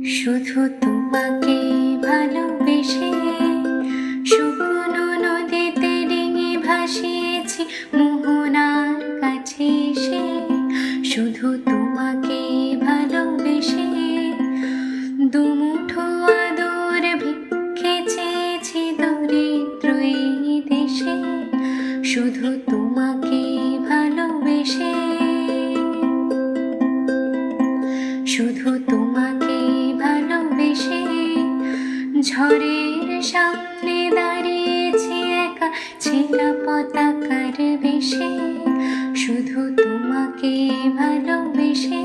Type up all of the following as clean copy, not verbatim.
শুধু তোমাকে ভালোবেসে শুকনো নদীতে ডিঙি ভাসিয়েছি মোহনার কাছে এসে। শুধু তোমাকে ভালোবেসে দুমুঠো আদর ভিক্ষে চেয়েছি দরিদ্র এই দেশে। শুধু তোমাকে ভালোবেসে, শুধু তোমাকে ভালোবেসে ঝড়ের সামনে দাঁড়িয়েছি একা ছেঁড়া পতাকার বেশে। শুধু তোমাকে ভালোবেসে,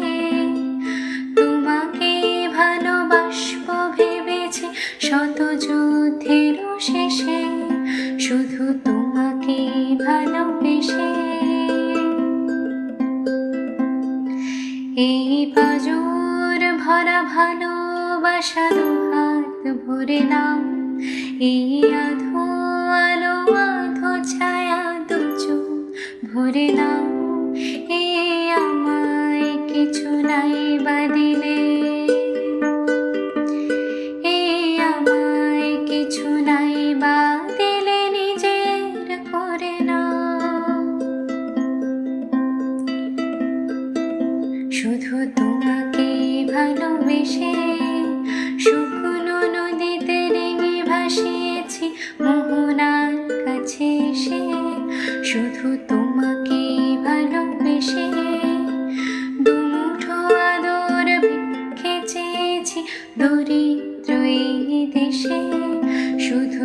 তোমাকে ভালোবাসবো ভেবেছি শত যুদ্ধের শেষে। শুধু তোমাকে ভালোবেসে এই পাজর ভরা ভালোবাসা দুহাত ভরে নাও। এই আধো আলো আধো ছায়া দু চোখ ভরে নাও। এই আমায় কিছু নাই বা দিলে, এই আমায় কিছু নাই বা দিলে নিজের করে নাও। শুধু তোমাকে ভালোবেসে শুকনো নদীতে ডিঙি ভাসিয়েছি মোহনার কাছে এসে। শুধু তোমাকে ভালোবেসে দুমুঠো আদর ভিক্ষে চেয়েছি দরিদ্র এই দেশে। শুধু